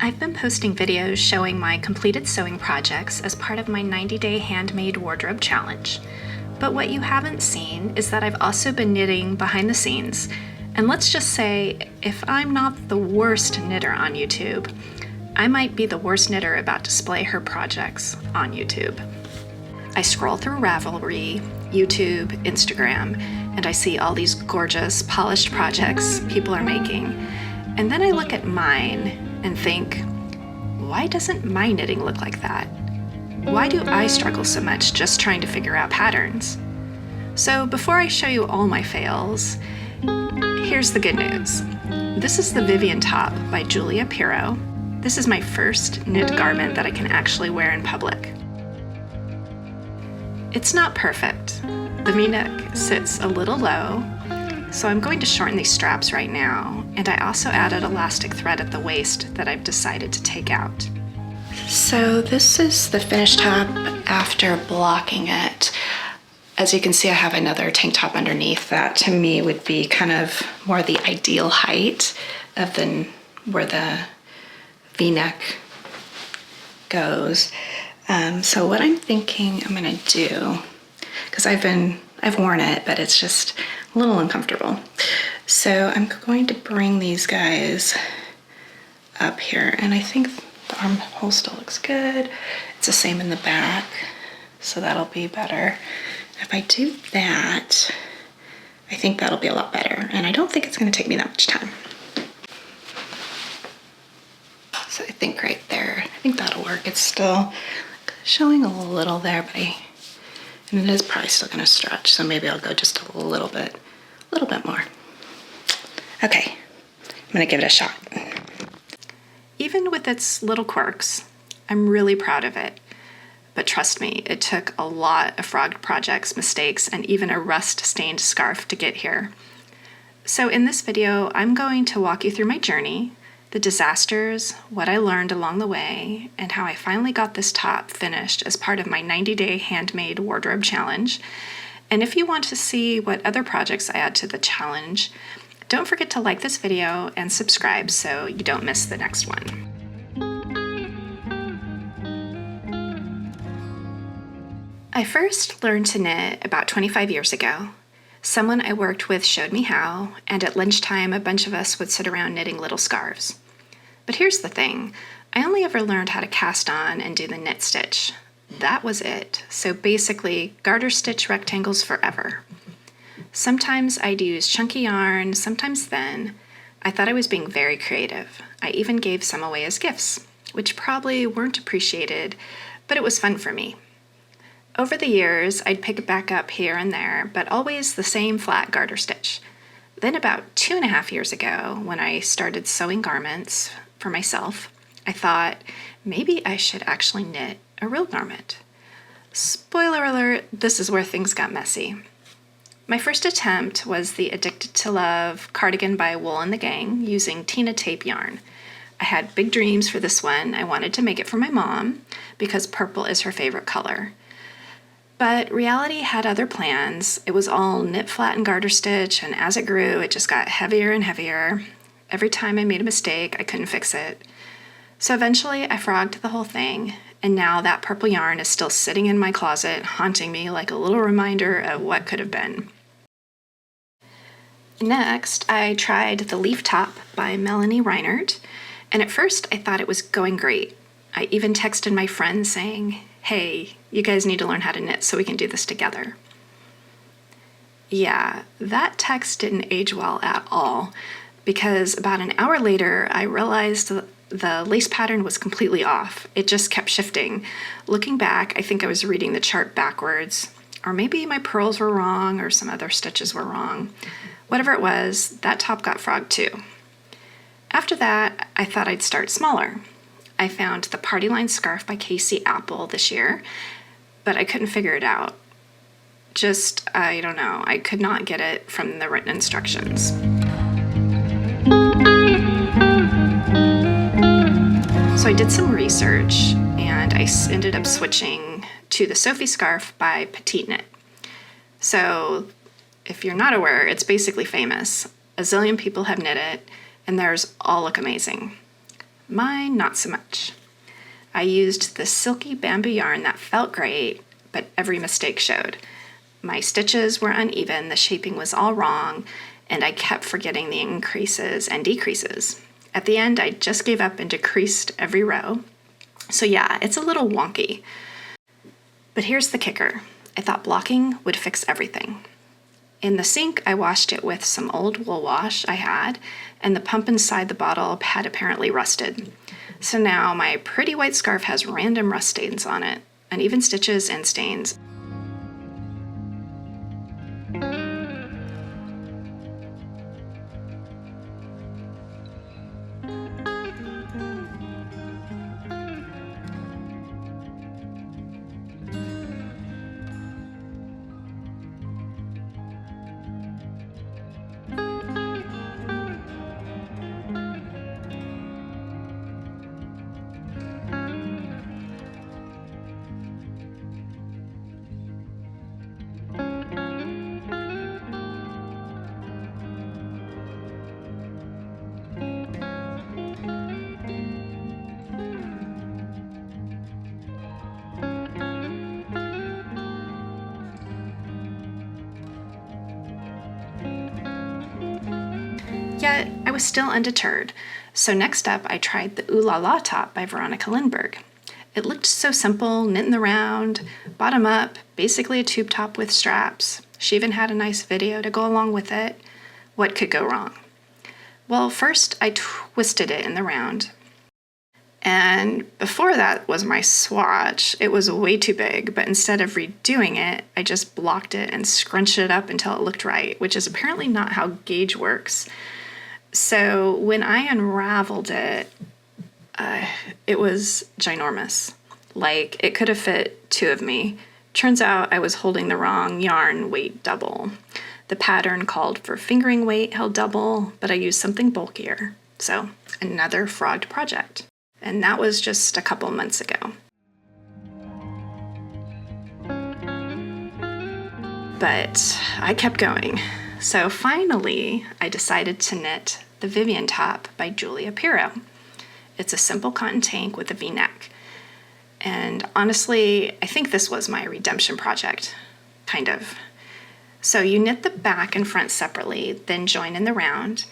I've been posting videos showing my completed sewing projects as part of my 90-day Handmade Wardrobe challenge. But what you haven't seen is that I've also been knitting behind the scenes. And let's just say, if I'm not the worst knitter on YouTube, I might be the worst knitter about display her projects on YouTube. I scroll through Ravelry, YouTube, Instagram, and I see all these gorgeous, polished projects people are making. And then I look at mine and think, why doesn't my knitting look like that? Why do I struggle so much just trying to figure out patterns? So before I show you all my fails, here's the good news. This is the Vivien top by Julia Piro. This is my first knit garment that I can actually wear in public. It's not perfect. The V-neck sits a little low, so I'm going to shorten these straps right now, and I also added elastic thread at the waist that I've decided to take out. So this is the finished top after blocking it. As you can see, I have another tank top underneath that to me would be kind of more the ideal height of where the V-neck goes. So what I'm thinking I'm gonna do, because I've worn it, but it's just a little uncomfortable. So I'm going to bring these guys up here, and I think the armhole still looks good. It's the same in the back, so that'll be better. If I do that, I think that'll be a lot better, and I don't think it's gonna take me that much time. So I think right there, I think that'll work. It's still showing a little there, but and it is probably still gonna stretch, so maybe I'll go just a little bit more. Okay, I'm gonna give it a shot. Even with its little quirks, I'm really proud of it. But trust me, it took a lot of frogged projects, mistakes, and even a rust-stained scarf to get here. So in this video, I'm going to walk you through my journey, the disasters, what I learned along the way, and how I finally got this top finished as part of my 90-day Handmade Wardrobe challenge. And if you want to see what other projects I add to the challenge, don't forget to like this video and subscribe so you don't miss the next one. I first learned to knit about 25 years ago. Someone I worked with showed me how, and at lunchtime a bunch of us would sit around knitting little scarves. But here's the thing, I only ever learned how to cast on and do the knit stitch. That was it. So basically, garter stitch rectangles forever. Sometimes I'd use chunky yarn, sometimes thin. I thought I was being very creative. I even gave some away as gifts, which probably weren't appreciated, but it was fun for me. Over the years, I'd pick it back up here and there, but always the same flat garter stitch. Then about 2.5 years ago, when I started sewing garments for myself, I thought maybe I should actually knit a real garment. Spoiler alert, this is where things got messy. My first attempt was the Addicted to Love Cardigan by Wool and the Gang using Tina tape yarn. I had big dreams for this one. I wanted to make it for my mom because purple is her favorite color. But reality had other plans. It was all knit flat and garter stitch, and as it grew, it just got heavier and heavier. Every time I made a mistake, I couldn't fix it. So eventually I frogged the whole thing, and now that purple yarn is still sitting in my closet, haunting me like a little reminder of what could have been. Next, I tried the leaf top by Melanie Reinert, and at first I thought it was going great. I even texted my friends saying, hey, you guys need to learn how to knit so we can do this together. Yeah, that text didn't age well at all, because about an hour later, I realized the lace pattern was completely off. It just kept shifting. Looking back, I think I was reading the chart backwards, or maybe my purls were wrong or some other stitches were wrong. Whatever it was, that top got frogged too. After that, I thought I'd start smaller. I found the Party Line Scarf by Kaci this year, but I couldn't figure it out. I don't know, I could not get it from the written instructions. So I did some research, and I ended up switching to the Sophie Scarf by PetiteKnit. So if you're not aware, it's basically famous. A zillion people have knit it, and theirs all look amazing. Mine, not so much. I used the silky bamboo yarn that felt great, but every mistake showed. My stitches were uneven, the shaping was all wrong, and I kept forgetting the increases and decreases. At the end, I just gave up and decreased every row. So yeah, it's a little wonky. But here's the kicker. I thought blocking would fix everything. In the sink, I washed it with some old wool wash I had, and the pump inside the bottle had apparently rusted. So now my pretty white scarf has random rust stains on it, uneven stitches and stains. Yet, I was still undeterred, so next up I tried the Ooh La La top by Veronica Lindberg. It looked so simple, knit in the round, bottom up, basically a tube top with straps. She even had a nice video to go along with it. What could go wrong? Well, first I twisted it in the round. And before that was my swatch. It was way too big, but instead of redoing it, I just blocked it and scrunched it up until it looked right, which is apparently not how gauge works. So when I unraveled it, it was ginormous. Like, it could have fit two of me. Turns out I was holding the wrong yarn weight double. The pattern called for fingering weight held double, but I used something bulkier. So another fraud project. And that was just a couple months ago. But I kept going. So finally, I decided to knit the Vivien top by Julia Piro. It's a simple cotton tank with a V-neck. And honestly, I think this was my redemption project, kind of. So you knit the back and front separately, then join in the round.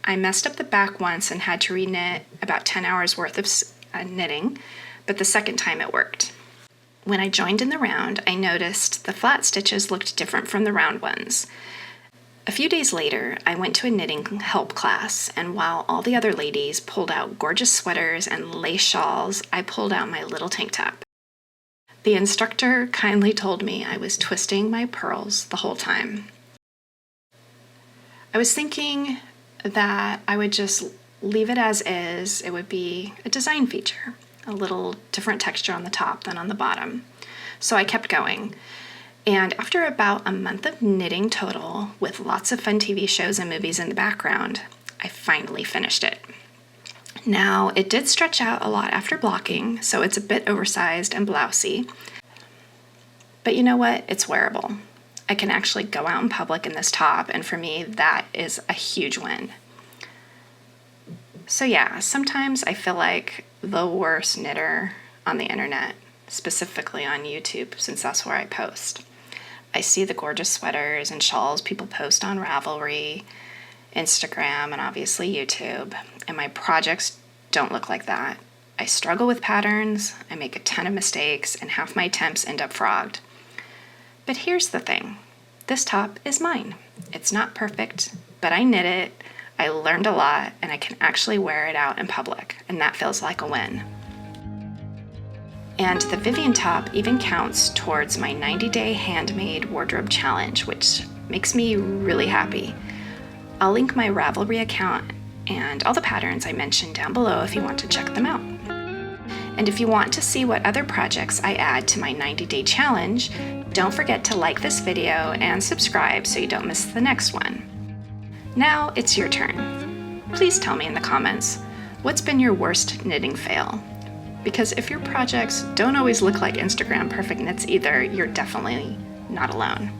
I messed up the back once and had to reknit about 10 hours worth of knitting, but the second time it worked. When I joined in the round, I noticed the flat stitches looked different from the round ones. A few days later, I went to a knitting help class, and while all the other ladies pulled out gorgeous sweaters and lace shawls, I pulled out my little tank top. The instructor kindly told me I was twisting my pearls the whole time. I was thinking that I would just leave it as is. It would be a design feature, a little different texture on the top than on the bottom. So I kept going. And after about a month of knitting total, with lots of fun TV shows and movies in the background, I finally finished it. Now, it did stretch out a lot after blocking, so it's a bit oversized and blousy. But you know what? It's wearable. I can actually go out in public in this top, and for me, that is a huge win. So yeah, sometimes I feel like the worst knitter on the internet, specifically on YouTube, since that's where I post. I see the gorgeous sweaters and shawls people post on Ravelry, Instagram, and obviously YouTube, and my projects don't look like that. I struggle with patterns, I make a ton of mistakes, and half my attempts end up frogged. But here's the thing. This top is mine. It's not perfect, but I knit it, I learned a lot, and I can actually wear it out in public, and that feels like a win. And the Vivien top even counts towards my 90-day Handmade Wardrobe challenge, which makes me really happy. I'll link my Ravelry account and all the patterns I mentioned down below if you want to check them out. And if you want to see what other projects I add to my 90-day challenge, don't forget to like this video and subscribe so you don't miss the next one. Now it's your turn. Please tell me in the comments, what's been your worst knitting fail? Because if your projects don't always look like Instagram perfect knits either, you're definitely not alone.